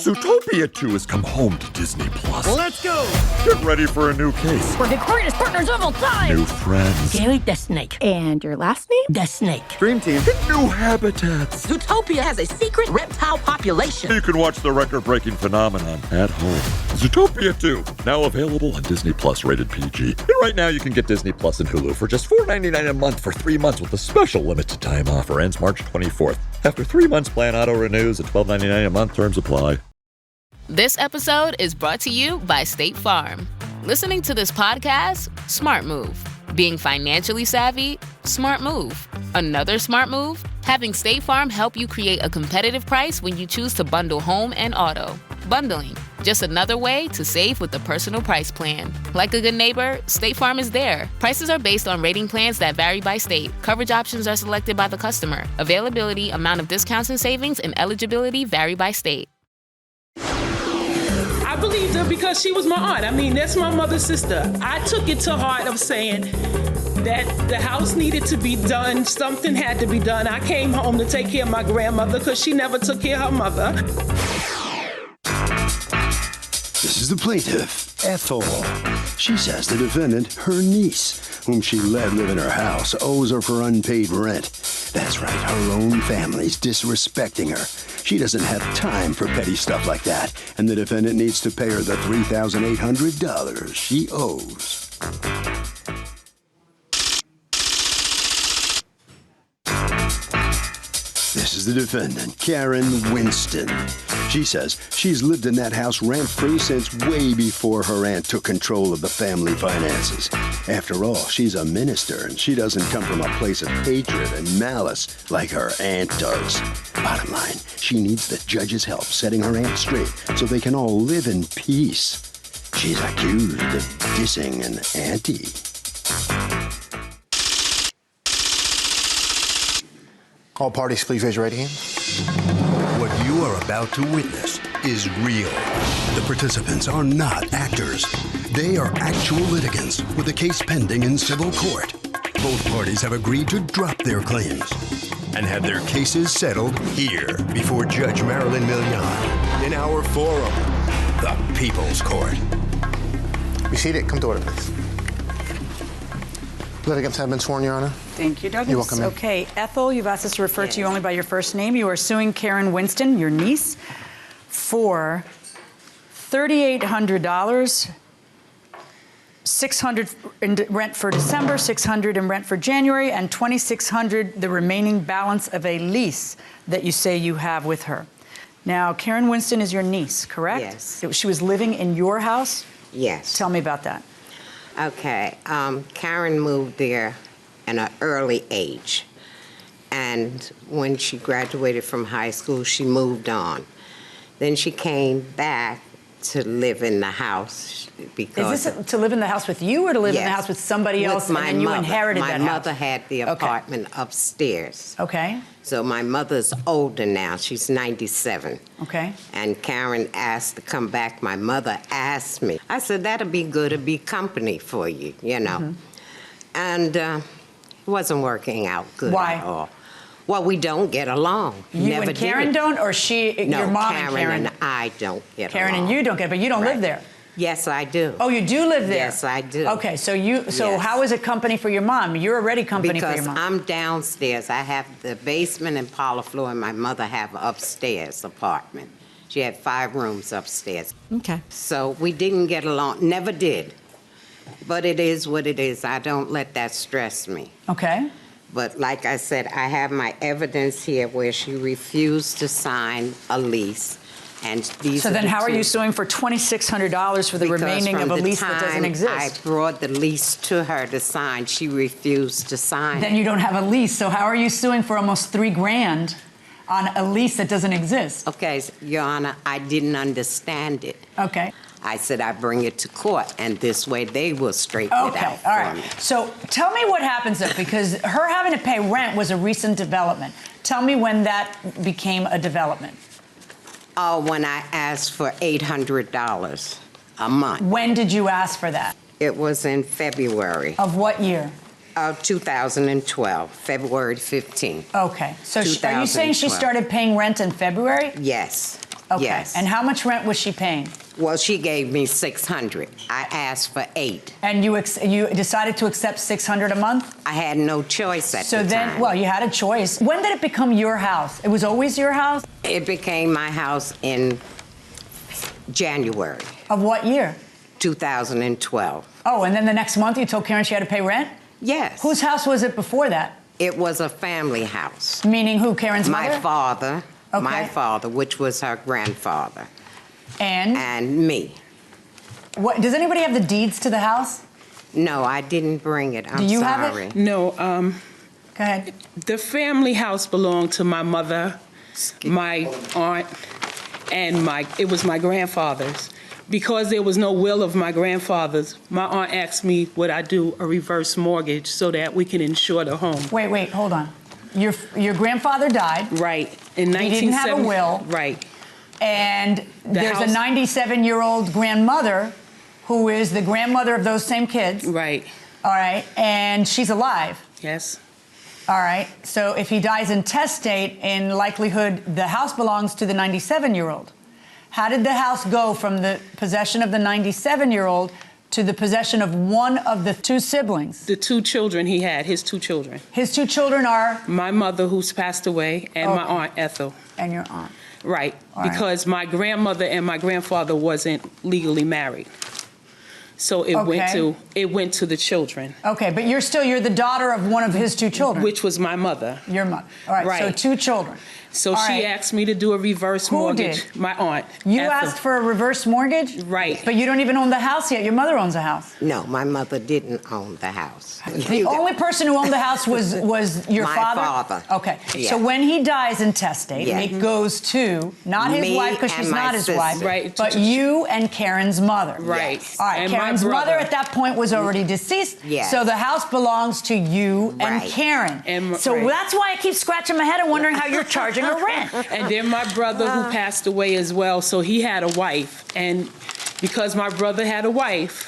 Zootopia 2 has come home to Disney+. Let's go! Get ready for a new case. We're the greatest partners of all time! New friends. Gary the Snake. And your last name? The Snake. Dream Team. New habitats. Zootopia has a secret reptile population. You can watch the record-breaking phenomenon at home. Zootopia 2, now available on Disney+, rated PG. And right now you can get Disney Plus and Hulu for just $4.99 a month for 3 months with a special limited time offer. Ends March 24th. After 3 months, plan auto-renews at $12.99 a month. Terms apply. This episode is brought to you by State Farm. Listening to this podcast? Smart move. Being financially savvy? Smart move. Another smart move? Having State Farm help you create a competitive price when you choose to bundle home and auto. Bundling, just another way to save with the personal price plan. Like a good neighbor, State Farm is there. Prices are based on rating plans that vary by state. Coverage options are selected by the customer. Availability, amount of discounts and savings, and eligibility vary by state. I believed her because she was my aunt. I mean, that's my mother's sister. I took it to heart of saying that the house needed to be done. Something had to be done. I came home to take care of my grandmother because she never took care of her mother. This is the plaintiff, Ethel. She says the defendant, her niece, whom she let live in her house, owes her for unpaid rent. That's right, her own family's disrespecting her. She doesn't have time for petty stuff like that, and the defendant needs to pay her the $3,800 she owes. This is the defendant, Karen Winston. She says she's lived in that house rent-free since way before her aunt took control of the family finances. After all, she's a minister, and she doesn't come from a place of hatred and malice like her aunt does. Bottom line, she needs the judge's help setting her aunt straight so they can all live in peace. She's accused of dissing an auntie. All parties, please raise your right hand. What you are about to witness is real. The participants are not actors. They are actual litigants with a case pending in civil court. Both parties have agreed to drop their claims and have their cases settled here before Judge Marilyn Millian in our forum, the People's Court. Be seated. Come to order, please. Litigants have been sworn, Your Honor. Thank you, Douglas. You're welcome, ma'am. Okay, Ethel, you've asked us to refer to you only by your first name. You are suing Karen Winston, your niece, for $3,800, $600 in rent for December, $600 in rent for January, and $2,600 the remaining balance of a lease that you say you have with her. Now, Karen Winston is your niece, correct? Yes. She was living in your house? Yes. Tell me about that. Okay. Karen moved there at an early age. And when she graduated from high school, she moved on. Then she came back to live in the house because... Is this to live in the house with you or to live in the Yes. house with somebody else with my and you mother. inherited that house? My mother had the apartment upstairs. Okay. So my mother's older now. She's 97. Okay. And Karen asked to come back. My mother asked me. I said, that'll be good. It'll be company for you, you know. Mm-hmm. And it wasn't working out good Why? at all. Well, we don't get along. You Never and Karen did. don't, or she, No, your mom Karen and Karen? and I don't get Karen along. and you don't get, but you don't live Right. there. Yes, I do. Oh, you do live there? Yes, I do. Okay, so Yes. how is it company for your mom? You're already company for your Because mom. I'm downstairs. I have the basement and parlor floor, and my mother have upstairs apartment. She had 5 rooms upstairs. Okay. So we didn't get along, never did. But it is what it is. I don't let that stress me. Okay. But like I said, I have my evidence here where she refused to sign a lease. And these So are then the how are two. you suing for $2,600 for the Because remaining from of a the lease that doesn't time exist? I brought the lease to her to sign, she refused to sign Then it. you don't have a lease, so how are you suing for almost $3,000 on a lease that doesn't exist? Okay, Your Honor, I didn't understand it. Okay. I said I bring it to court, and this way they will straighten it Okay, out all for right. me. So tell me what happens though, because her having to pay rent was a recent development. Tell me when that became a development. Oh, when I asked for $800 a month. When did you ask for that? It was in February Of what year? of 2012, February 15th. Okay. So are you saying she 2012. started paying rent in February? Yes. Okay. Yes. And how much rent was she paying? Well, she gave me $600. I asked for $800. And you decided to accept $600 a month? I had no choice at the time. So then, well, you had a choice. When did it become your house? It was always your house? It became my house in January Of what year? 2012. Oh, and then the next month you told Karen she had to pay rent? Yes. Whose house was it before that? It was a family house. Meaning who, Karen's mother? My father. Okay. My father, which was her grandfather. And? And me. What, does anybody have the deeds to the house? No, I didn't bring it. I'm Do you sorry. have it? No, Go ahead. the family house belonged to my mother, my aunt, and it was my grandfather's. Because there was no will of my grandfather's, my aunt asked me would I do a reverse mortgage so that we can insure the home. Wait, hold on. Your grandfather died. Right. In 1970. He didn't have a will. Right. And there's a house- 97-year-old grandmother who is the grandmother of those same kids. Right. All right. And she's alive. Yes. All right. So if he dies intestate, in likelihood, the house belongs to the 97-year-old. How did the house go from the possession of the 97-year-old to the possession of one of the two siblings? The two children he had, his two children. His two children are? My mother, who's passed away, and my Okay. aunt Ethel. And your aunt. Right. All right. Because my grandmother and my grandfather wasn't legally married. So it went to the children, Okay, but you're the daughter of one of his two children. which was my mother. Your mother. All right, so Right. two children. So All she right. asked me to do a reverse Who mortgage. did? My aunt. You Ethel. asked for a reverse mortgage? Right. But you don't even own the house yet. Your mother owns the house. No, my mother didn't own the house. The only person who owned the house was your My father? father. Okay. Yeah. So when he dies intestate, Yeah. it goes to not his Me wife because and she's my not his sister. wife, Right. but you and Karen's mother. Right. Yes. All right. And my Karen's mother brother. at that point was already deceased. Yes. So the house belongs to you and Right. Karen. And- so right. that's why I keep scratching my head and wondering how you're charging her rent. And then my brother who passed away as well, so he had a wife. And because my brother had a wife,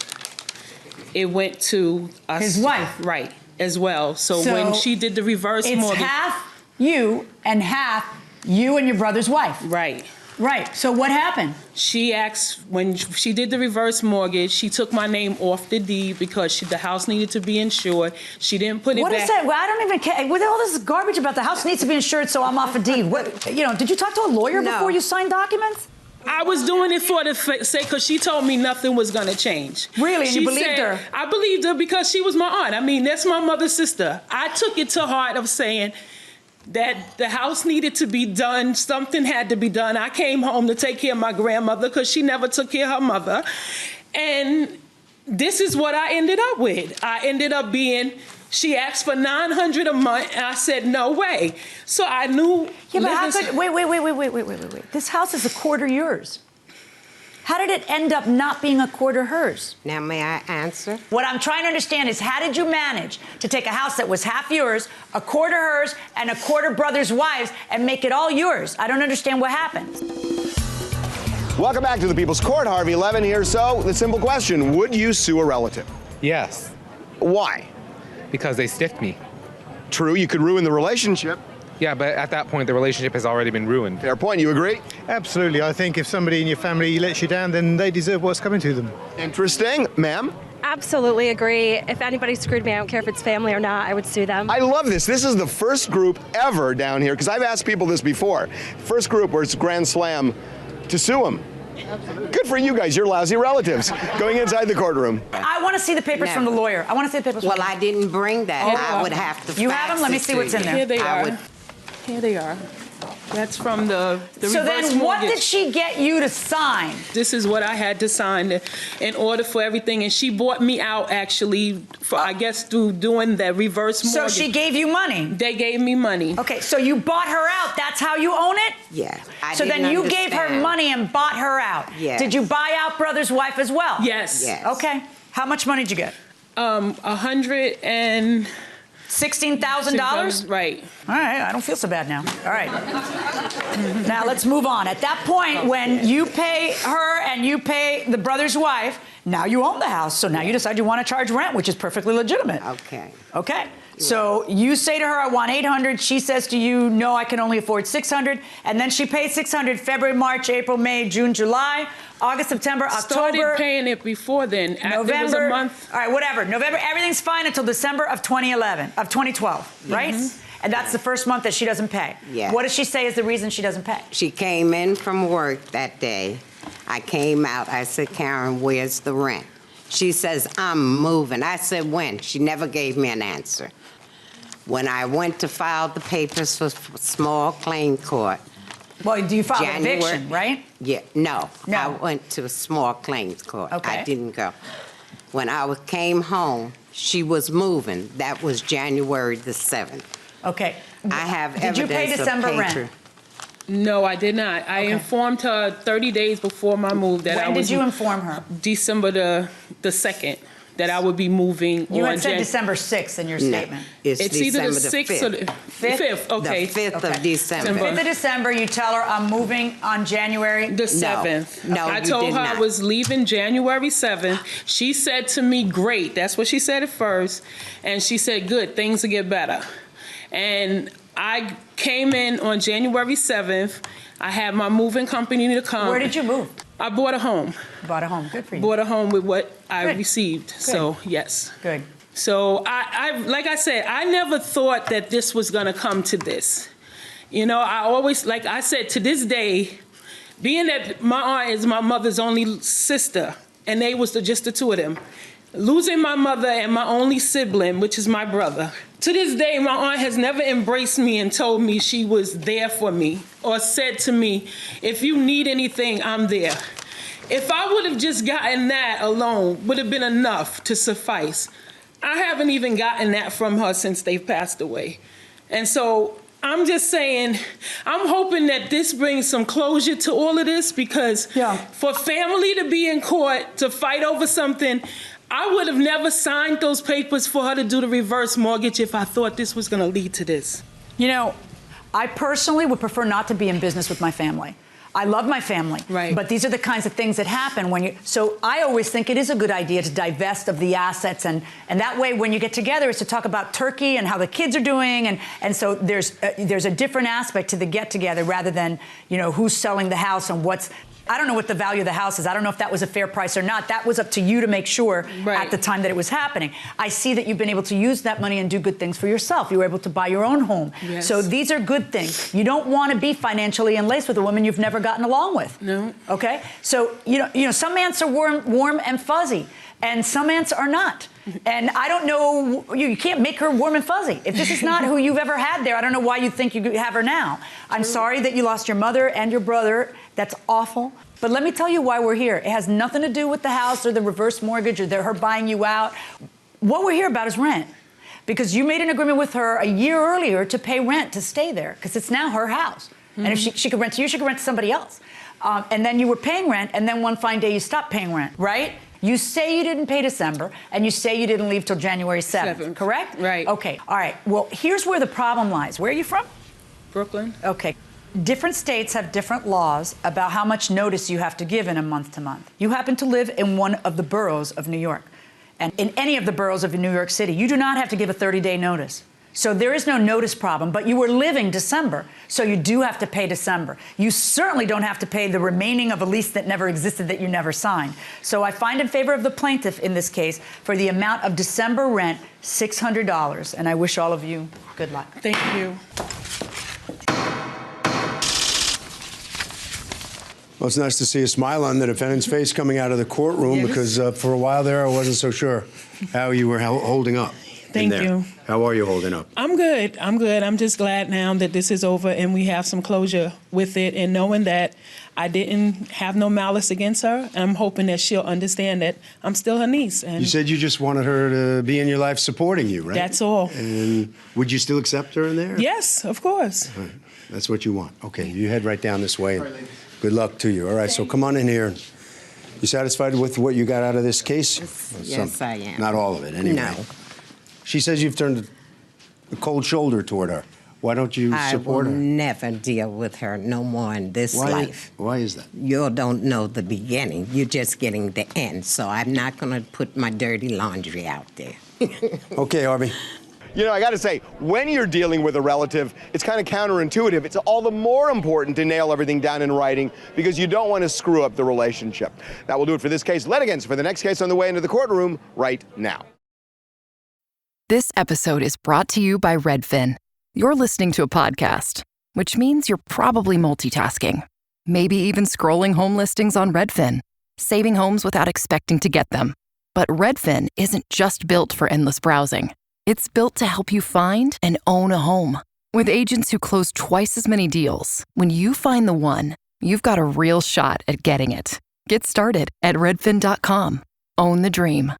it went to us. His wife. Right, as well. So So when she did the reverse It's mortgage. half you and half you and your brother's wife. Right. Right. So what happened? She asked, when she did the reverse mortgage, she took my name off the deed because the house needed to be insured. She didn't put it What back. is that? Well, I don't even care. With all this garbage about the house needs to be insured, so I'm off a deed. What, did you talk to a lawyer No. before you signed documents? I was doing it for the sake, because she told me nothing was going to change. Really? And She you believed her? I believed her because she was my aunt. I mean, that's my mother's sister. I took it to heart of saying that the house needed to be done. Something had to be done. I came home to take care of my grandmother because she never took care of her mother. And this is what I ended up with. I ended up she asked for $900 a month, and I said, no way. So I knew. Yeah, but how could, wait. This house is a quarter yours. How did it end up not being a quarter hers? Now, may I answer? What I'm trying to understand is how did you manage to take a house that was half yours, a quarter hers, and a quarter brother's wives and make it all yours? I don't understand what happened. Welcome back to the People's Court. Harvey Levin here. So, the simple question, would you sue a relative? Yes, Why? because they stiffed me. True, you could ruin the relationship. Yeah, but at that point, the relationship has already been ruined. Fair point, you agree? Absolutely. I think if somebody in your family lets you down, then they deserve what's coming to them. Interesting. Ma'am? Absolutely agree. If anybody screwed me, I don't care if it's family or not, I would sue them. I love this. This is the first group ever down here, because I've asked people this before. First group where it's Grand Slam to sue them. Good for you guys, you're lousy relatives. Going inside the courtroom. I want to see the papers No. from the lawyer. I want to see the papers. Well, from I didn't bring that. I would have to You fax have them? Let me it see to what's in you. there. Here they I are. would- Here they are. That's from the So reverse then what mortgage. did she get you to sign? This is what I had to sign in order for everything. And she bought me out, actually, for I guess through doing the reverse So mortgage. she gave you money? They gave me money. Okay, so you bought her out. That's how you own it? Yeah. I So then didn't you gave her understand. money and bought her out. Yes. Did you buy out brother's wife as well? Yes. Yes. Okay. How much money did you get? $100 and $16,000? Right. All right, I don't feel so bad now. All right. Now let's move on. At that point, when you pay her and you pay the brother's wife, now you own the house. So now you decide you want to charge rent, which is perfectly legitimate. Okay. Okay. So you say to her, I want 800. She says to you, no, I can only afford 600. And then she pays 600 February, March, April, May, June, July, August, September, October. Started paying it before then. November. It was a month. All right, whatever. November, everything's fine until December of 2012, right? And that's the first month that she doesn't pay. Yeah. What does she say is the reason she doesn't pay? She came in from work that day. I came out. I said, Karen, where's the rent? She says, I'm moving. I said, when? She never gave me an answer. When I went to file the papers for small claim court. Well, do you file an eviction, right? Yeah, no. I went to a small claims court. Okay. I didn't go. When I came home, she was moving. That was January the 7th. Okay. I have Did you pay December rent? No, I did not. I informed her 30 days before my move that I was... When did you inform her? December the 2nd, that I would be moving You on... had said December 6th in your statement. It's either the December 6th or the 5th. Okay. The 5th of December. 5th of December, you tell her I'm moving on January... The 7th. No, I you told did her not. I was leaving January 7th. She said to me, great. That's what she said at first. And she said, good, things will get better. And I came in on January 7th. I had my moving company to come. Where did you move? I bought a home. Bought a home. Good for you. Bought a home with what I Good. received. Good. So, yes. Good. So, I like I said, I never thought that this was going to come to this. You know, I always, like I said, to this day, being that my aunt is my mother's only sister, and they was just the two of them, losing my mother and my only sibling, which is my brother. To this day, my aunt has never embraced me and told me she was there for me or said to me, if you need anything, I'm there. If I would have just gotten that alone, would have been enough to suffice. I haven't even gotten that from her since they've passed away. And so I'm just saying, I'm hoping that this brings some closure to all of this because for family to be in court to fight over something, I would have never signed those papers for her to do the reverse mortgage if I thought this was going to lead to this. You know, I personally would prefer not to be in business with my family. I love my family, but these are the kinds of things that happen when you... So I always think it is a good idea to divest of the assets, and that way when you get together is to talk about Turkey and how the kids are doing, and so there's a different aspect to the get-together rather than, you know, who's selling the house and what's... I don't know what the value of the house is. I don't know if that was a fair price or not. That was up to you to make sure at the time that it was happening. I see that you've been able to use that money and do good things for yourself. You were able to buy your own home. Yes. So these are good things. You don't want to be financially enlaced with a woman you've never gotten along with. No. Okay? So, you know, some aunts are warm and fuzzy, and some aunts are not. And I don't know, you can't make her warm and fuzzy. If this is not who you've ever had there, I don't know why you think you have her now. I'm sorry that you lost your mother and your brother. That's awful. But let me tell you why we're here. It has nothing to do with the house or the reverse mortgage or her buying you out. What we're here about is rent. Because you made an agreement with her a year earlier to pay rent to stay there, because it's now her house. And if she could rent to you, she could rent to somebody else. And then you were paying rent, and then one fine day you stopped paying rent, right? You say you didn't pay December, and you say you didn't leave till January 7th, correct? Right. Okay, all right. Well, here's where the problem lies. Where are you from? Brooklyn. Okay. Different states have different laws about how much notice you have to give in a month to month. You happen to live in one of the boroughs of New York. And in any of the boroughs of New York City, you do not have to give a 30-day notice. So there is no notice problem, but you were living December, so you do have to pay December. You certainly don't have to pay the remaining of a lease that never existed that you never signed. So I find in favor of the plaintiff in this case for the amount of December rent, $600, and I wish all of you good luck. Thank you. Well, it's nice to see a smile on the defendant's face coming out of the courtroom because for a while there I wasn't so sure how you were holding up. Thank you. How are you holding up? I'm good. I'm good. I'm just glad now that this is over and we have some closure with it, and knowing that I didn't have no malice against her. I'm hoping that she'll understand that I'm still her niece. And You said you just wanted her to be in your life supporting you, right? That's all. And would you still accept her in there? Yes, of course. All right. That's what you want. Okay, you head right down this way. And good luck to you. All right, so come on in here. You satisfied with what you got out of this case? Yes, I am. Not all of it, anyway. No. She says you've turned a cold shoulder toward her. Why don't you support her? I will never deal with her no more in this life. Why is that? You don't know the beginning. You're just getting the end. So I'm not going to put my dirty laundry out there. Okay, Harvey. You know, I got to say, when you're dealing with a relative, it's kind of counterintuitive. It's all the more important to nail everything down in writing because you don't want to screw up the relationship. That will do it for this case. Litigants for the next case on the way into the courtroom right now. This episode is brought to you by Redfin. You're listening to a podcast, which means you're probably multitasking. Maybe even scrolling home listings on Redfin, saving homes without expecting to get them. But Redfin isn't just built for endless browsing. It's built to help you find and own a home. With agents who close twice as many deals, when you find the one, you've got a real shot at getting it. Get started at redfin.com. Own the dream.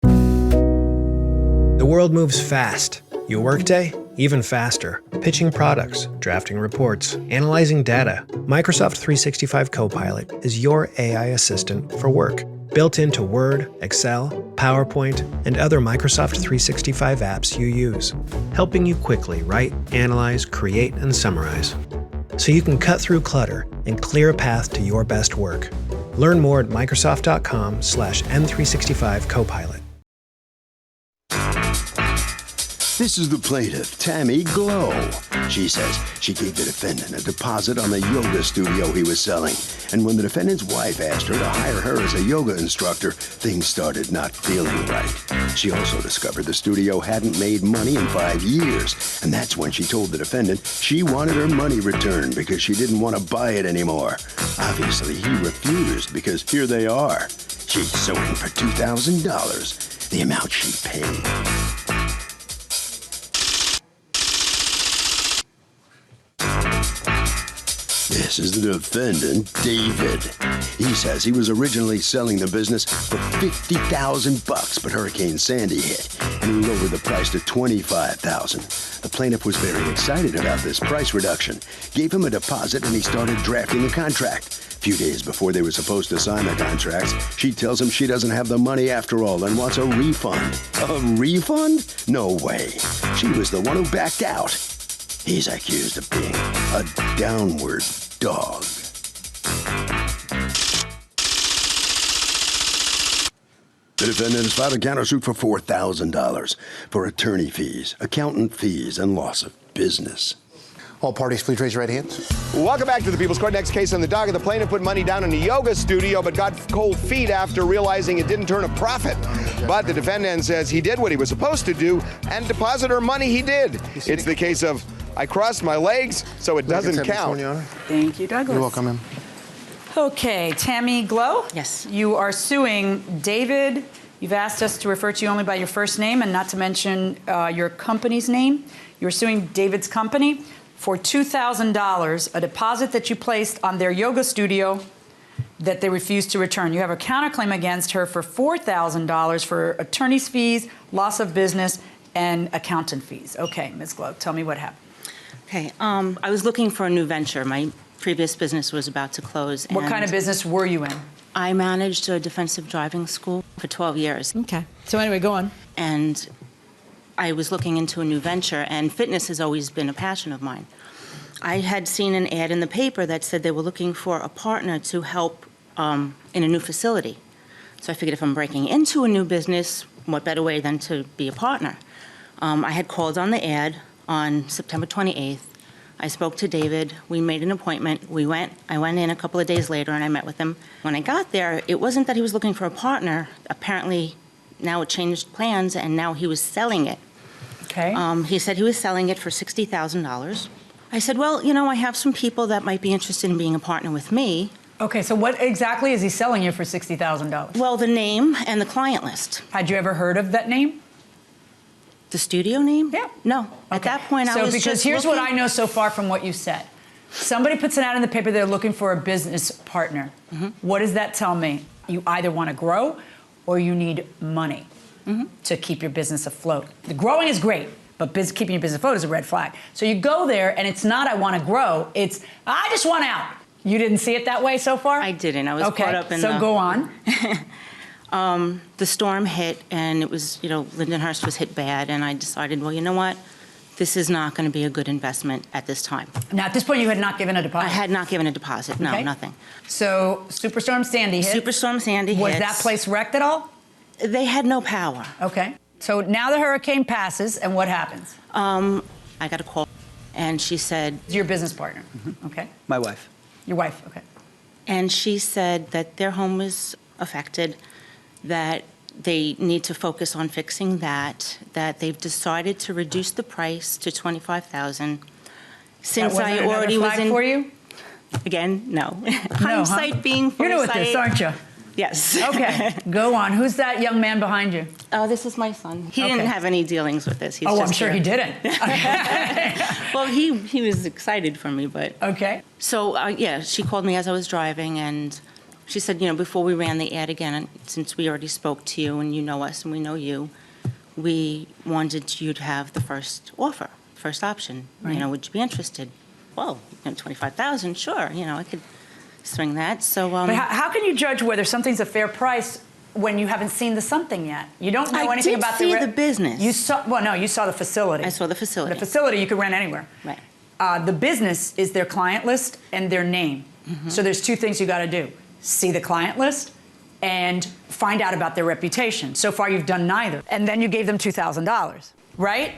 The world moves fast. Your workday, even faster. Pitching products, drafting reports, analyzing data. Microsoft 365 Copilot is your AI assistant for work. Built into Word, Excel, PowerPoint, and other Microsoft 365 apps you use. Helping you quickly write, analyze, create, and summarize. So you can cut through clutter and clear a path to your best work. Learn more at Microsoft.com/M365 Copilot. This is the plaintiff, Tammy Glow. She says she gave the defendant a deposit on the yoga studio he was selling. And when the defendant's wife asked her to hire her as a yoga instructor, things started not feeling right. She also discovered the studio hadn't made money in 5 years. And that's when she told the defendant she wanted her money returned because she didn't want to buy it anymore. Obviously, he refused because here they are. She's suing for $2,000, the amount she paid. This is the defendant, David. He says he was originally selling the business for $50,000, but Hurricane Sandy hit, and he lowered the price to $25,000. The plaintiff was very excited about this price reduction, gave him a deposit, and he started drafting the contract. A few days before they were supposed to sign the contracts, she tells him she doesn't have the money after all and wants a refund. A refund? No way. She was the one who backed out. He's accused of being a downward dog. The defendant has filed a countersuit for $4,000 for attorney fees, accountant fees, and loss of business. All parties, please raise your right hands. Welcome back to the People's Court. Next case on the docket. The plaintiff put money down in a yoga studio but got cold feet after realizing it didn't turn a profit. But the defendant says he did what he was supposed to do and deposit her money he did. It's the case of I crossed my legs, so it doesn't count. Thank you, Douglas. You're welcome, ma'am. Okay, Tammy Glow. Yes. You are suing David. You've asked us to refer to you only by your first name and not to mention your company's name. You're suing David's company for $2,000, a deposit that you placed on their yoga studio that they refused to return. You have a counterclaim against her for $4,000 for attorney's fees, loss of business, and accountant fees. Okay, Ms. Glow, tell me what happened. Okay, I was looking for a new venture. My previous business was about to close. What kind of business were you in? I managed a defensive driving school for 12 years. Okay. So anyway, go on. And I was looking into a new venture, and fitness has always been a passion of mine. I had seen an ad in the paper that said they were looking for a partner to help in a new facility. So I figured if I'm breaking into a new business, what better way than to be a partner? I had called on the ad on September 28th. I spoke to David. We made an appointment. I went in a couple of days later, and I met with him. When I got there, it wasn't that he was looking for a partner. Apparently, now it changed plans, and now he was selling it. Okay. He said he was selling it for $60,000. I said, well, you know, I have some people that might be interested in being a partner with me. Okay, so what exactly is he selling you for $60,000? Well, the name and the client list. Had you ever heard of that name? The studio name? Yeah. No. At that point, I was because just here's looking. what I know so far from what you said. Somebody puts it out in the paper they're looking for a business partner. Mm-hmm. What does that tell me? You either want to grow or you need money to keep your business afloat. The growing is great, but keeping your business afloat is a red flag. So you go there and it's not I want to grow, it's I just want out. You didn't see it that way so far? I didn't. I was caught up in so go on. The storm hit, and it was, Lindenhurst was hit bad, and I decided, well, you know what? This is not going to be a good investment at this time. Now, at this point, you had not given a deposit? I had not given a deposit. No, nothing. So Superstorm Sandy hit? Superstorm Sandy hit. Was that place wrecked at all? They had no power. Okay. So now the hurricane passes, and what happens? I got a call, and she said... Your business partner. Okay. My wife. Your wife, okay. And she said that their home was affected, that they need to focus on fixing that they've decided to reduce the price to $25,000. Since That I wasn't already another was flag in... for you? Again, no. No, Hindsight being foresight. You're new at this, aren't you? Yes. Okay, go on. Who's that young man behind you? Oh, this is my son. He Okay. didn't have any dealings with this. He's Oh, just I'm sure here. he didn't. Well, he was excited for me, but... Okay. So, yeah, she called me as I was driving, and she said, before we ran the ad again, and since we already spoke to you and you know us and we know you, we wanted you to have the first offer, first option. Right. Would you be interested? Well, $25,000, sure, I could swing that. So, But how can you judge whether something's a fair price when you haven't seen the something yet? You don't know anything about see the business. You saw, well, no, you saw the facility. I saw the facility. The facility you could rent anywhere. Right. The business is their client list and their name. So there's two things you got to do: see the client list and find out about their reputation. So far, you've done neither. And then you gave them $2,000, right?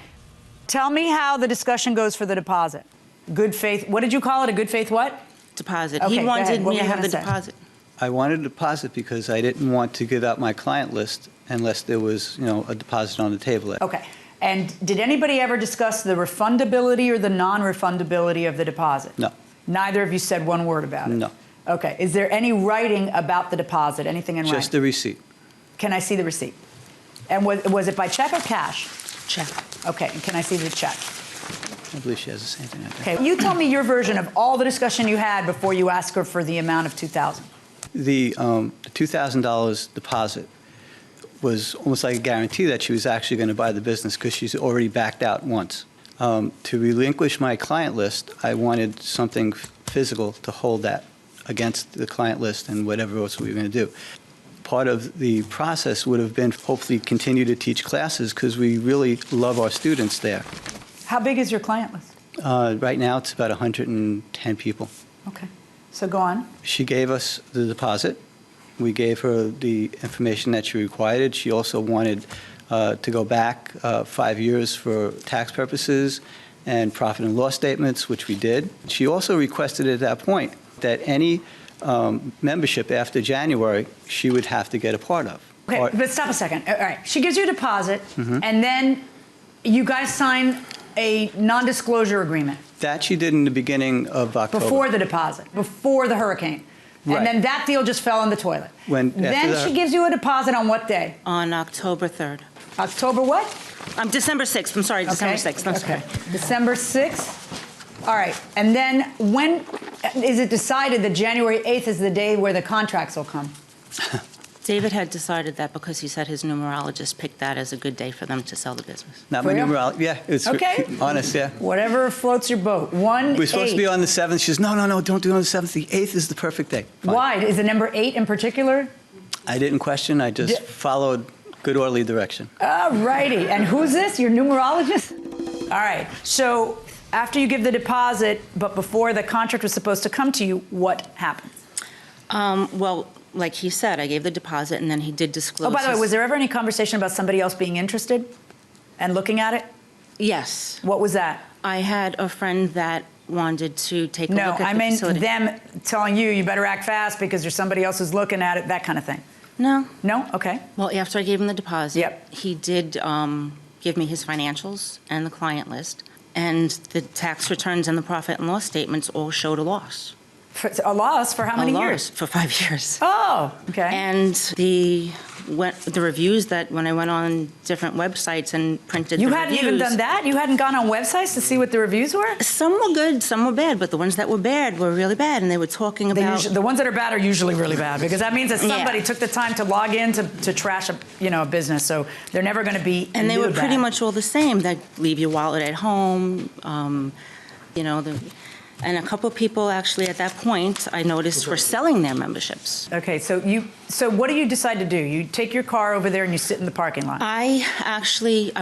Tell me how the discussion goes for the deposit. Good faith. What did you call it? A good faith what? Deposit. Okay, He go wanted ahead. What me were to you have the gonna say? deposit. I wanted a deposit because I didn't want to give out my client list unless there was, a deposit on the table. Okay. And did anybody ever discuss the refundability or the non-refundability of the deposit? No. Neither of you said one word about it? No. Okay. Is there any writing about the deposit? Anything in writing? Just the receipt. Can I see the receipt? And was it by check or cash? Check. Okay. And can I see the check? I believe she has the same thing. I think. Okay. You tell me your version of all the discussion you had before you asked her for the amount of $2,000. The $2,000 deposit was almost like a guarantee that she was actually going to buy the business because she's already backed out once. To relinquish my client list, I wanted something physical to hold that against the client list and whatever else we were going to do. Part of the process would have been hopefully continue to teach classes because we really love our students there. How big is your client list? Right now, it's about 110 people. Okay. So go on. She gave us the deposit. We gave her the information that she required. She also wanted to go back 5 years for tax purposes and profit and loss statements, which we did. She also requested at that point that any membership after January she would have to get a part of. Okay, but stop a second. All right. She gives you a deposit, and then you guys sign a non-disclosure agreement. That she did in the beginning of October. Before the deposit, before the hurricane. Right. And then that deal just fell in the toilet. Then she gives you a deposit on what day? On October 3rd. October what? December 6th. I'm sorry, December 6th. I'm sorry. December 6th? All right. And then when is it decided that January 8th is the day where the contracts will come? David had decided that because he said his numerologist picked that as a good day for them to sell the business. Not my numerologist. Yeah, it's Okay. honest, yeah. Whatever floats your boat. We're supposed to be on the 7th. She says, no, don't do it on the 7th. The 8th is the perfect day. Fine. Why? Is the number 8 in particular? I didn't question. I just followed good orderly direction. All righty. And who's this? Your numerologist? All right. So after you give the deposit, but before the contract was supposed to come to you, what happens? Well, like he said, I gave the deposit, and then he did disclose. Oh, by the way, was there ever any conversation about somebody else being interested and looking at it? Yes. What was that? I had a friend that wanted to take a look at the facility. No, I meant them telling you better act fast because there's somebody else who's looking at it, that kind of thing. No. No? Okay. Well, after I gave him the deposit, he did give me his financials and the client list, and the tax returns and the profit and loss statements all showed a loss. A loss for how many years? For 5 years. Oh, okay. And the reviews that when I went on different websites and printed the reviews. You hadn't even done that? You hadn't gone on websites to see what the reviews were? Some were good, some were bad, but the ones that were bad were really bad, and they were talking about... The ones that are bad are usually really bad, because that means that somebody took the time to log in to trash a business, so they're never going to be And they were bad. pretty much all the same. That leave your wallet at home, and a couple of people actually at that point I noticed were selling their memberships. Okay, so what do you decide to do? You take your car over there and you sit in the parking lot. I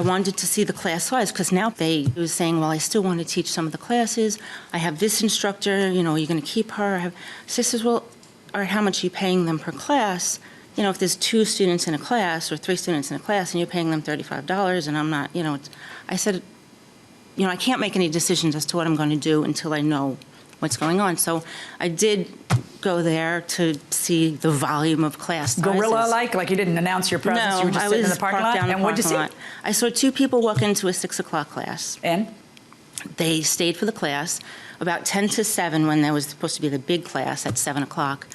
wanted to see the class size because now they was saying, well, I still want to teach some of the classes. I have this instructor, are you going to keep her? So I says, well, all right, how much are you paying them per class? if there's 2 students in a class or 3 students in a class and you're paying them $35 and I'm not, I said, I can't make any decisions as to what I'm going to do until I know what's going on. So I did go there to see the volume of class sizes. Guerrilla-like? Like you didn't announce your presence? No, You were just sitting in the parking lot? Down And what'd you see? I saw 2 people walk into a 6 o'clock class. And? They stayed for the class. About 10 to 7, when there was supposed to be the big class at 7 o'clock,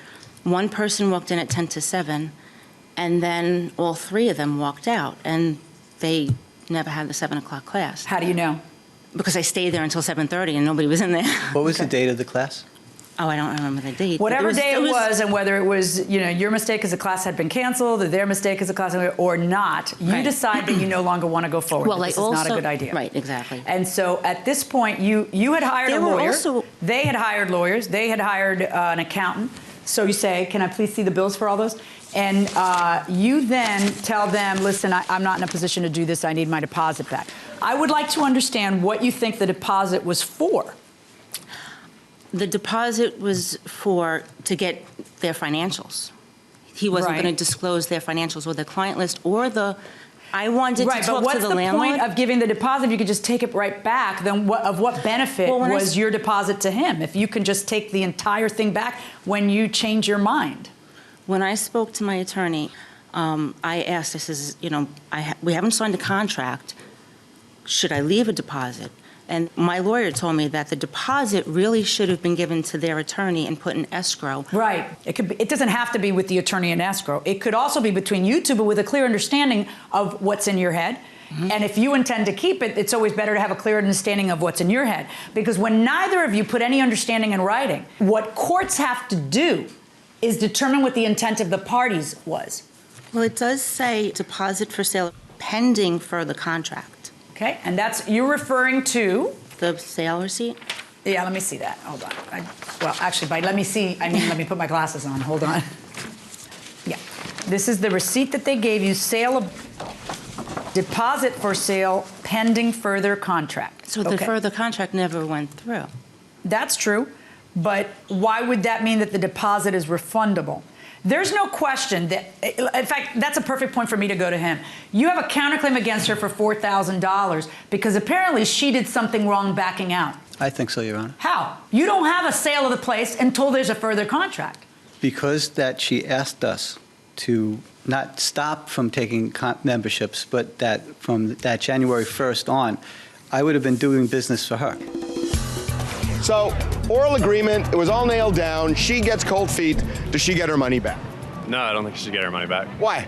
one person walked in at 10 to 7, and then all 3 of them walked out, and they never had the 7 o'clock class. How do you know? Because I stayed there until 7:30 and nobody was in there. What was the date of the class? Oh, I don't remember the date. Whatever day it was, and whether it was, your mistake as a class had been canceled, or their mistake as a class, or not, you decide that you no longer want to go forward. Well, this is not a good idea. Right, exactly. And so at this point, you had hired a lawyer. They had hired lawyers. They had hired an accountant. So you say, can I please see the bills for all those? And you then tell them, listen, I'm not in a position to do this. I need my deposit back. I would like to understand what you think the deposit was for. The deposit was to get their financials. He wasn't going to disclose their financials or the client list or I wanted to talk to the landlord. Right, but what's the point of giving the deposit if you could just take it right back? Then of what benefit was your deposit to him if you can just take the entire thing back when you change your mind? When I spoke to my attorney, I asked, I says, we haven't signed a contract. Should I leave a deposit? And my lawyer told me that the deposit really should have been given to their attorney and put in escrow. Right. It doesn't have to be with the attorney in escrow. It could also be between you two, but with a clear understanding of what's in your head. Mm-hmm. And if you intend to keep it, it's always better to have a clear understanding of what's in your head. Because when neither of you put any understanding in writing, what courts have to do is determine what the intent of the parties was. Well, it does say deposit for sale pending further contract. Okay, and you're referring to? The sale receipt? Yeah, let me see that. Hold on. Let me put my glasses on. Hold on. Yeah. This is the receipt that they gave you, sale of deposit for sale pending further contract. So the further contract never went through. That's true, but why would that mean that the deposit is refundable? There's no question that, in fact, that's a perfect point for me to go to him. You have a counterclaim against her for $4,000 because apparently she did something wrong backing out. I think so, Your Honor. How? You don't have a sale of the place until there's a further contract. Because that she asked us to not stop from taking memberships, but that from that January 1st on, I would have been doing business for her. So, oral agreement, it was all nailed down. She gets cold feet. Does she get her money back? No, I don't think she should get her money back. Why?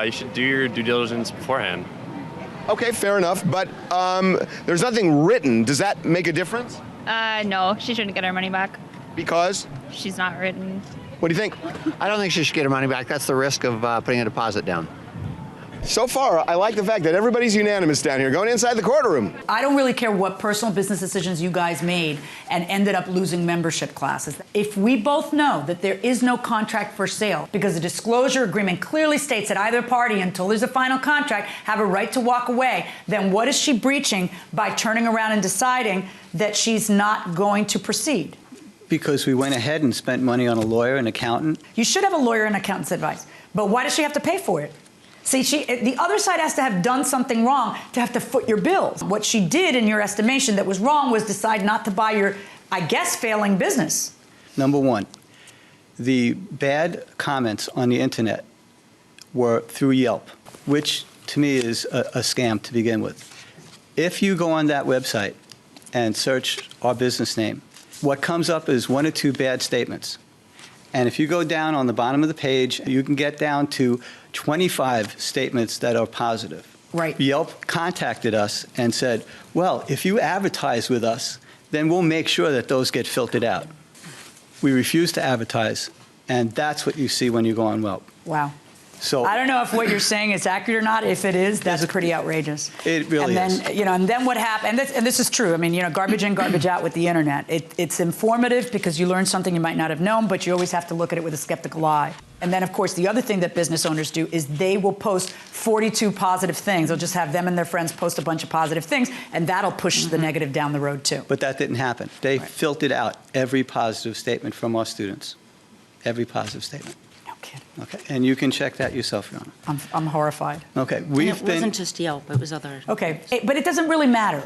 You should do your due diligence beforehand. Okay, fair enough. But there's nothing written. Does that make a difference? No, she shouldn't get her money back. Because? She's not written. What do you think? I don't think she should get her money back. That's the risk of putting a deposit down. So far, I like the fact that everybody's unanimous down here, going inside the courtroom. I don't really care what personal business decisions you guys made and ended up losing membership classes. If we both know that there is no contract for sale because the disclosure agreement clearly states that either party, until there's a final contract, have a right to walk away, then what is she breaching by turning around and deciding that she's not going to proceed? Because we went ahead and spent money on a lawyer and accountant. You should have a lawyer and accountant's advice. But why does she have to pay for it? See, the other side has to have done something wrong to have to foot your bills. What she did, in your estimation, that was wrong was decide not to buy your, I guess, failing business. Number one, the bad comments on the internet were through Yelp, which to me is a scam to begin with. If you go on that website and search our business name, what comes up is 1 or 2 bad statements. And if you go down on the bottom of the page, you can get down to 25 statements that are positive. Right. Yelp contacted us and said, well, if you advertise with us, then we'll make sure that those get filtered out. We refuse to advertise, and that's what you see when you go on Yelp. Wow. So I don't know if what you're saying is accurate or not. If it is, that's pretty outrageous. It really is. And then what happened? And this is true. I mean, garbage in, garbage out with the internet. It's informative because you learn something you might not have known, but you always have to look at it with a skeptical eye. And then, of course, the other thing that business owners do is they will post 42 positive things. They'll just have them and their friends post a bunch of positive things, and that'll push the negative down the road too. But that didn't happen. They filtered out every positive statement from our students. Every positive statement. Okay. kidding. Okay, and you can check that yourself, Your Honor. I'm horrified. Okay, And it wasn't just Yelp, it was other. Okay, but it doesn't really matter.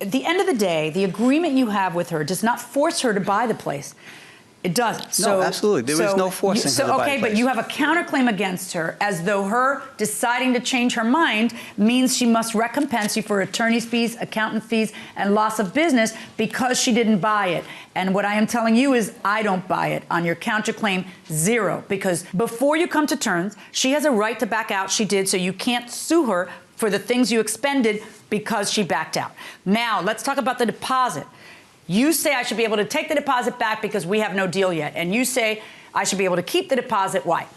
At the end of the day, the agreement you have with her does not force her to buy the place. It doesn't. No, absolutely. There was no forcing her to buy okay, the but place. you have a counterclaim against her as though her deciding to change her mind means she must recompense you for attorney's fees, accountant fees, and loss of business because she didn't buy it. And what I am telling you is I don't buy it. On your counterclaim, 0. Because before you come to terms, she has a right to back out. She did, so you can't sue her for the things you expended because she backed out. Now, let's talk about the deposit. You say I should be able to take the deposit back because we have no deal yet. And you say I should be able to keep the deposit. Why?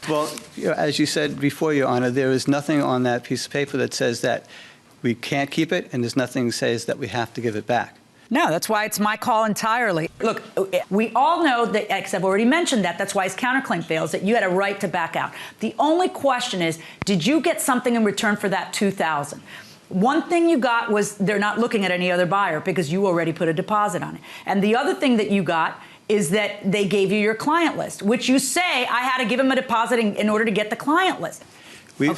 Well, as you said before, Your Honor, there is nothing on that piece of paper that says that we can't keep it, and there's nothing that says that we have to give it back. No, that's why it's my call entirely. Look, we all know that, because I've already mentioned that, that's why his counterclaim fails, that you had a right to back out. The only question is, did you get something in return for that $2,000? One thing you got was they're not looking at any other buyer because you already put a deposit on it. And the other thing that you got is that they gave you your client list, which you say I had to give him a deposit in order to get the client list. Now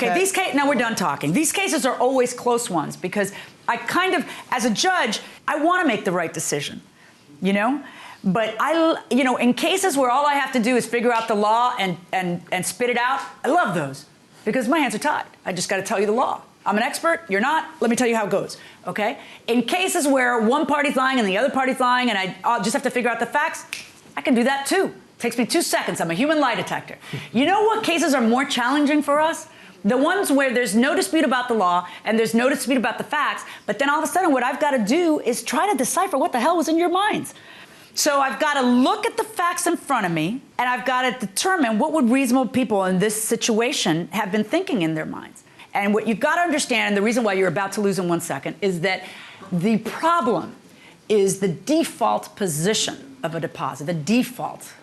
we're done talking. These cases are always close ones because I kind of, as a judge, I want to make the right decision, you know? But in cases where all I have to do is figure out the law and spit it out, I love those because my hands are tied. I just got to tell you the law. I'm an expert, you're not, let me tell you how it goes, okay? In cases where one party's lying and the other party's lying and I'll just have to figure out the facts, I can do that too. It takes me 2 seconds, I'm a human lie detector. You know what cases are more challenging for us? The ones where there's no dispute about the law and there's no dispute about the facts, but then all of a sudden what I've got to do is try to decipher what the hell was in your minds. So I've got to look at the facts in front of me and I've got to determine what would reasonable people in this situation have been thinking in their minds. And what you've got to understand, and the reason why you're about to lose in 1 second, is that the problem is the default position of a deposit. The default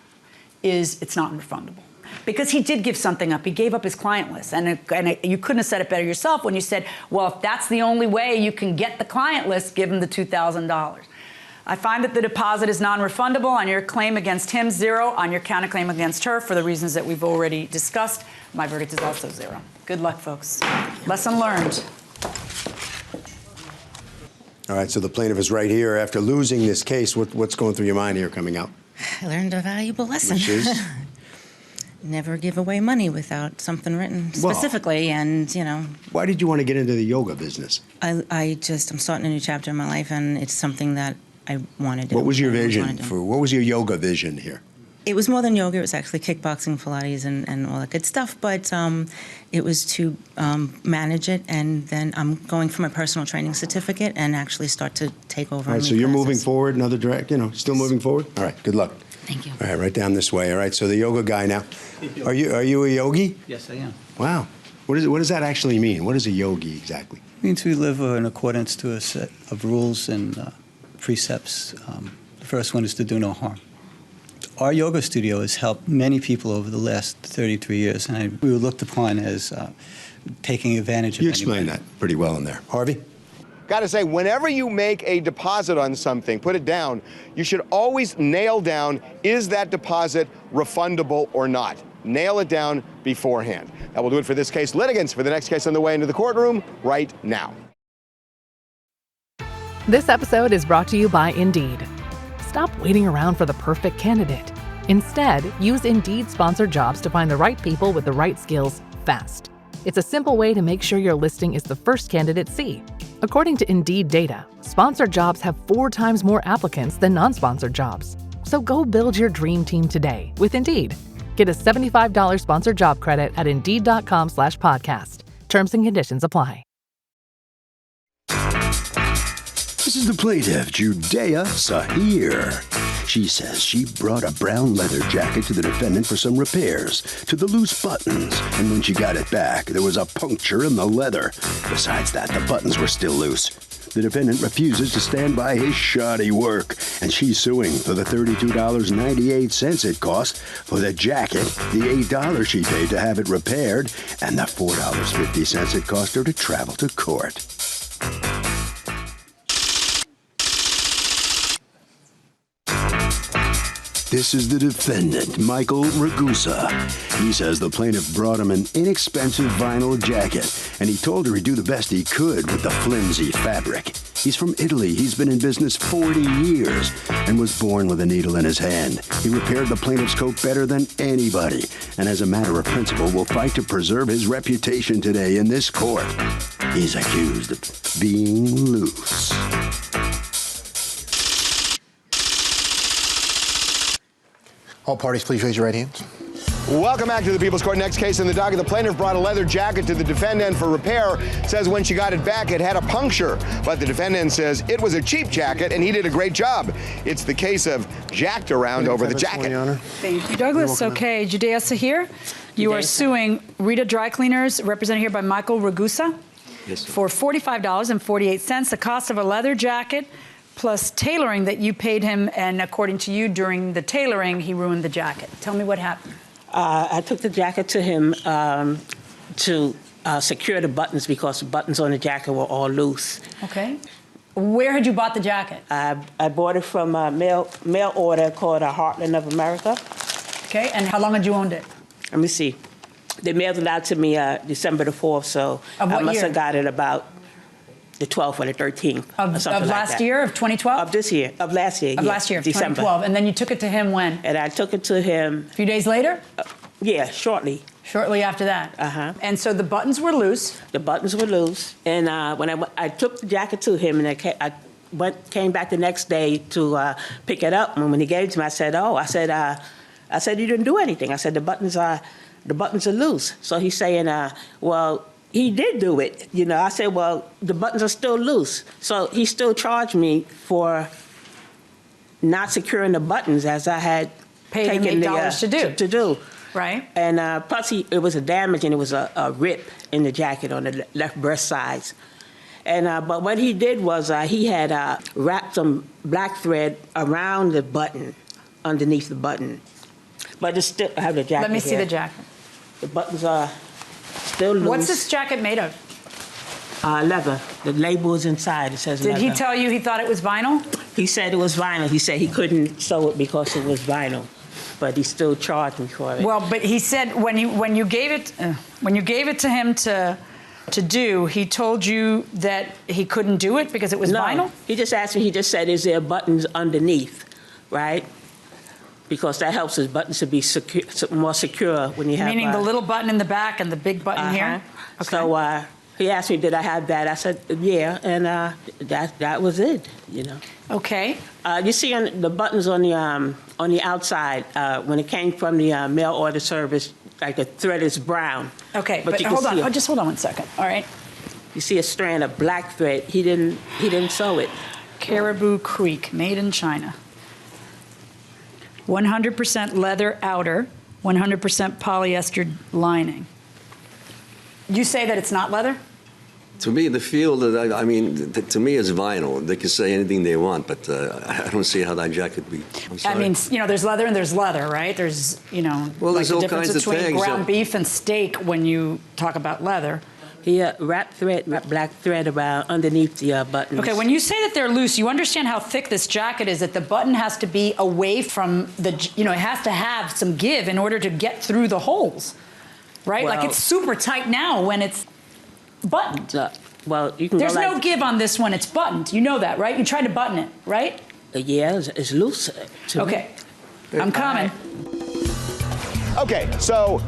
is it's not refundable. Because he did give something up. He gave up his client list. And you couldn't have said it better yourself when you said, well, if that's the only way you can get the client list, give him the $2,000. I find that the deposit is non-refundable. On your claim against him, 0. On your counterclaim against her, for the reasons that we've already discussed, my verdict is also 0. Good luck, folks. Lesson learned. All right, so the plaintiff is right here. After losing this case, what's going through your mind here coming out? I learned a valuable lesson. Which is? Never give away money without something written specifically, and, Why did you want to get into the yoga business? I'm starting a new chapter in my life, and it's something that I want to do. What was your vision what was your yoga vision here? It was more than yoga. It was actually kickboxing, Pilates, and all that good stuff. But it was to manage it, and then I'm going for my personal training certificate and actually start to take over. All right, so you're moving forward, another direct, still moving forward? All right, good luck. Thank you. All right, right down this way. All right, so the yoga guy now. Are you a yogi? Yes, I am. Wow. What does that actually mean? What is a yogi exactly? It means we live in accordance to a set of rules and precepts. The first one is to do no harm. Our yoga studio has helped many people over the last 33 years, and we were looked upon as taking advantage of You explained that pretty well in there. Harvey? Got to say, whenever you make a deposit on something, put it down, you should always nail down, is that deposit refundable or not? Nail it down beforehand. That will do it for this case. Litigants for the next case on the way into the courtroom right now. This episode is brought to you by Indeed. Stop waiting around for the perfect candidate. Instead, use Indeed sponsored jobs to find the right people with the right skills fast. It's a simple way to make sure your listing is the first candidates see. According to Indeed data, sponsored jobs have 4 times more applicants than non-sponsored jobs. So go build your dream team today with Indeed. Get a $75 sponsored job credit at Indeed.com/podcast. Terms and conditions apply. This is the plaintiff, Judea Sahir. She says she brought a brown leather jacket to the defendant for some repairs to the loose buttons, and when she got it back, there was a puncture in the leather. Besides that, the buttons were still loose. The defendant refuses to stand by his shoddy work, and she's suing for the $32.98 it cost for the jacket, the $8 she paid to have it repaired, and the $4.50 it cost her to travel to court. This is the defendant, Michael Ragusa. He says the plaintiff brought him an inexpensive vinyl jacket, and he told her he'd do the best he could with the flimsy fabric. He's from Italy. He's been in business 40 years and was born with a needle in his hand. He repaired the plaintiff's coat better than anybody, and as a matter of principle, will fight to preserve his reputation today in this court. He's accused of being loose. All parties, please raise your right hands. Welcome back to the People's Court. Next case in the docket. The plaintiff brought a leather jacket to the defendant for repair. Says when she got it back, it had a puncture. But the defendant says it was a cheap jacket and he did a great job. It's the case of jacked around over the jacket. Thank you, Douglas. Okay, Judea Sahir, you are suing Rita Dry Cleaners, represented here by Michael Ragusa, for $45.48. The cost of a leather jacket plus tailoring that you paid him, and according to you, during the tailoring, he ruined the jacket. Tell me what happened. I took the jacket to him to secure the buttons because the buttons on the jacket were all loose. Okay. Where had you bought the jacket? I bought it from a mail order called Heartland of America. Okay, and how long had you owned it? Let me see. They mailed it out to me December the 4th, so Of what I must year? have got it about the 12th or the 13th. Of last year, of 2012? Of this year, of last year. Of yeah, last year, of December. 2012. And then you took it to him when? And I took it to him. A few days later? Yeah, shortly. Shortly after that? Uh-huh. And so the buttons were loose? The buttons were loose. And when I took the jacket to him, and I came back the next day to pick it up. And when he gave it to me, I said, you didn't do anything. I said, the buttons are loose. So he's saying, well, he did do it. You know, I said, well, the buttons are still loose. So he still charged me for not securing the buttons as I had Paid him taken $8 to do. Right. And plus, it was a damage, and it was a rip in the jacket on the left breast sides. And but what he did was he had wrapped some black thread around the button, underneath the button. But it's still, I have the jacket Let me see here. the jacket. The buttons are still loose. What's this jacket made of? Leather. The label is inside. It says Did leather. he tell you he thought it was vinyl? He said it was vinyl. He said he couldn't sew it because it was vinyl, but he still charged me for it. Well, but he said when you gave it to him to do, he told you that he couldn't do it because it was vinyl? He just asked me. He just said, "Is there buttons underneath?" Right? Because that helps his buttons to be more secure when you have. Meaning the little button in the back and the big button here. Okay. So he asked me, "Did I have that?" I said, "Yeah," and that was it. You know. Okay. You see on the buttons on the outside when it came from the mail order service, like the thread is brown. Okay, but you can hold on. see Just hold on one second. All right. You see a strand of black thread. He didn't sew it. Caribou Creek, made in China. 100% leather outer, 100% polyester lining. You say that it's not leather? To me, the feel that to me, it's vinyl. They can say anything they want, but I don't see how that jacket would be. I'm sorry. I mean, there's leather and there's leather, right? There's, well, there's the all difference kinds of between things. ground beef and steak when you talk about leather. He wrapped black thread around underneath the buttons. Okay, when you say that they're loose, you understand how thick this jacket is, that the button has to be away from it has to have some give in order to get through the holes, right? Well, like it's super tight now when it's buttoned. Well, you can There's go no give on this one, it's buttoned. You know that, right? You tried to button it, right? Yeah, it's loose. Okay, I'm coming. Okay, so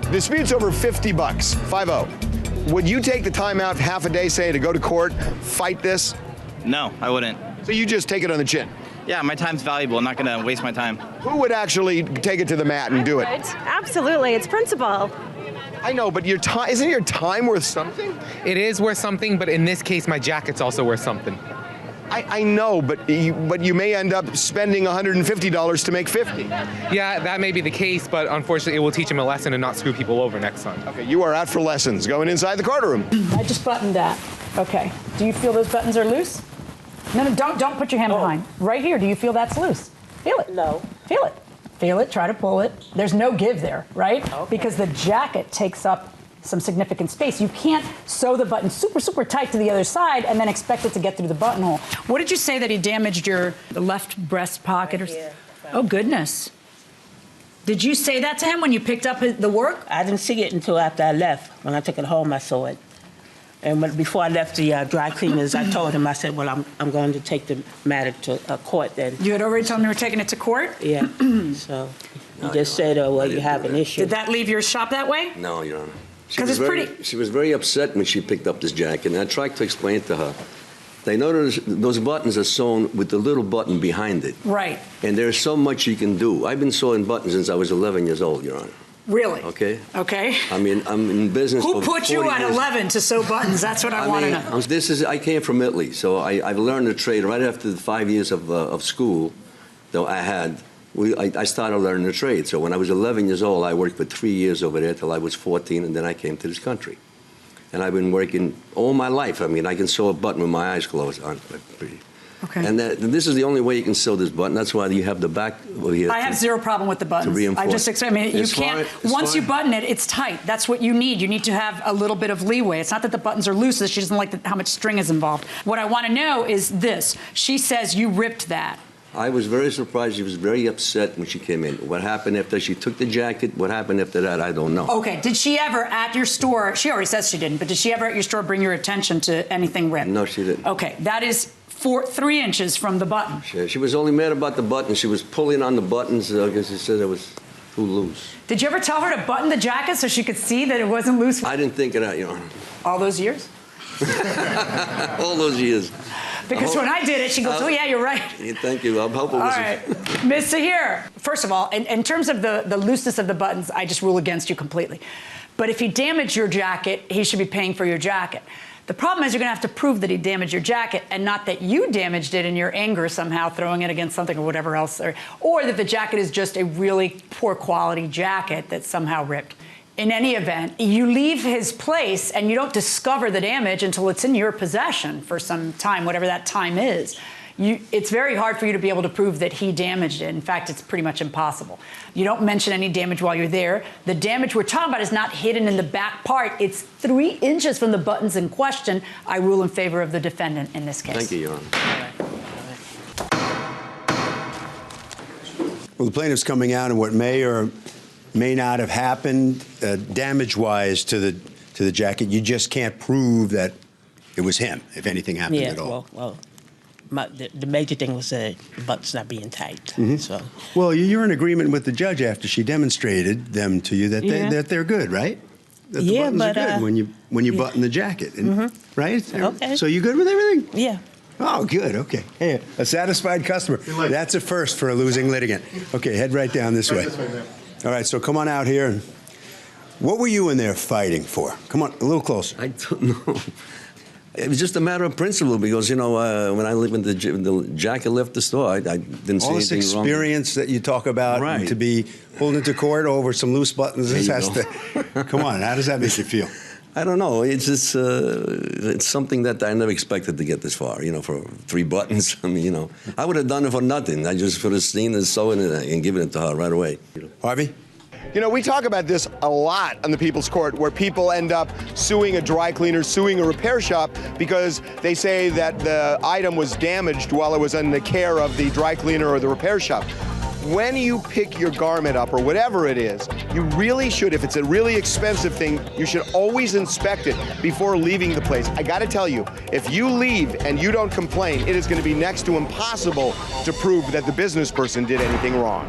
dispute's over $50, 5-0. Would you take the time out half a day, say, to go to court, fight this? No, I wouldn't. So you just take it on the chin? Yeah, my time's valuable. I'm not going to waste my time. Who would actually take it to the mat and do it? Absolutely, it's principle. I know, but isn't your time worth something? It is worth something, but in this case, my jacket's also worth something. I know, but you may end up spending $150 to make $50. Yeah, that may be the case, but unfortunately, it will teach him a lesson and not screw people over next time. Okay, you are out for lessons. Going inside the courtroom. I just buttoned that. Okay. Do you feel those buttons are loose? No, don't put your hand behind. Right here, do you feel that's loose? Feel it. No. Feel it. Feel it, try to pull it. There's no give there, right? Okay. Because the jacket takes up some significant space. You can't sew the button super, super tight to the other side and then expect it to get through the buttonhole. What did you say that he damaged the left breast pocket? Right here. Oh, goodness. Did you say that to him when you picked up the work? I didn't see it until after I left. When I took it home, I saw it. And before I left the dry cleaners, I told him, I said, well, I'm going to take the matter to court then. You had already told him you were taking it to court? Yeah. So he just said, oh, well, you have an issue. Did that leave your shop that way? No, Your Honor. Because it's pretty. She was very upset when she picked up this jacket, and I tried to explain to her. They notice those buttons are sewn with the little button behind it. Right. And there's so much you can do. I've been sewing buttons since I was 11 years old, Your Honor. Really? Okay. Okay. I mean, I'm in business Who for put you 40 at years. 11 to sew buttons? That's what I want to know. I came from Italy, so I've learned the trade right after the 5 years of school that I had. I started learning the trade. So when I was 11 years old, I worked for 3 years over there till I was 14, and then I came to this country. And I've been working all my life. I mean, I can sew a button with my eyes closed. Okay. And this is the only way you can sew this button. That's why you have the back over here. I have zero problem with the buttons. I just explain. I mean, you can't. Once you button it, it's tight. That's what you need. You need to have a little bit of leeway. It's not that the buttons are loose. She doesn't like how much string is involved. What I want to know is this. She says you ripped that. I was very surprised. She was very upset when she came in. What happened after she took the jacket? What happened after that? I don't know. Okay. Did she ever at your store? She already says she didn't. But did she ever at your store bring your attention to anything ripped? No, she didn't. Okay. That is 3 inches from the button. She was only mad about the button. She was pulling on the buttons. I guess she said it was too loose. Did you ever tell her to button the jacket so she could see that it wasn't loose? I didn't think of that, Your Honor. All those years? All those years. Because when I did it, she goes, oh, yeah, you're right. Thank you. I'm hoping All right. Ms. Sahir, first of all, in terms of the looseness of the buttons, I just rule against you completely. But if he damaged your jacket, he should be paying for your jacket. The problem is you're going to have to prove that he damaged your jacket and not that you damaged it in your anger somehow, throwing it against something or whatever else, or that the jacket is just a really poor quality jacket that's somehow ripped. In any event, you leave his place and you don't discover the damage until it's in your possession for some time, whatever that time is. It's very hard for you to be able to prove that he damaged it. In fact, it's pretty much impossible. You don't mention any damage while you're there. The damage we're talking about is not hidden in the back part. It's 3 inches from the buttons in question. I rule in favor of the defendant in this case. Thank you, Your Honor. Well, the plaintiff's coming out in what may or may not have happened damage-wise to the jacket. You just can't prove that it was him, if anything happened at all. Well, the major thing was the buttons not being tight. Mm-hmm. So. Well, you're in agreement with the judge after she demonstrated them to you that they're good, right? That the buttons are good when you button the jacket, right? Okay. So you good with everything? Yeah. Oh, good. Okay. Hey, a satisfied customer. That's a first for a losing litigant. Okay, head right down this way. All right, so come on out here. And what were you in there fighting for? Come on, a little closer. I don't know. It was just a matter of principle because, when I lived in the jacket left the store, I didn't see anything wrong. All this experience that you talk about to be pulled into court over some loose buttons. Come on, how does that make you feel? I don't know. It's just it's something that I never expected to get this far. For 3 buttons. I mean, I would have done it for nothing. I just would have seen and sewn it and given it to her right away. Harvey? We talk about this a lot on the People's Court, where people end up suing a dry cleaner, suing a repair shop, because they say that the item was damaged while it was in the care of the dry cleaner or the repair shop. When you pick your garment up or whatever it is, you really should, if it's a really expensive thing, you should always inspect it before leaving the place. I gotta tell you, if you leave and you don't complain, it is gonna be next to impossible to prove that the business person did anything wrong.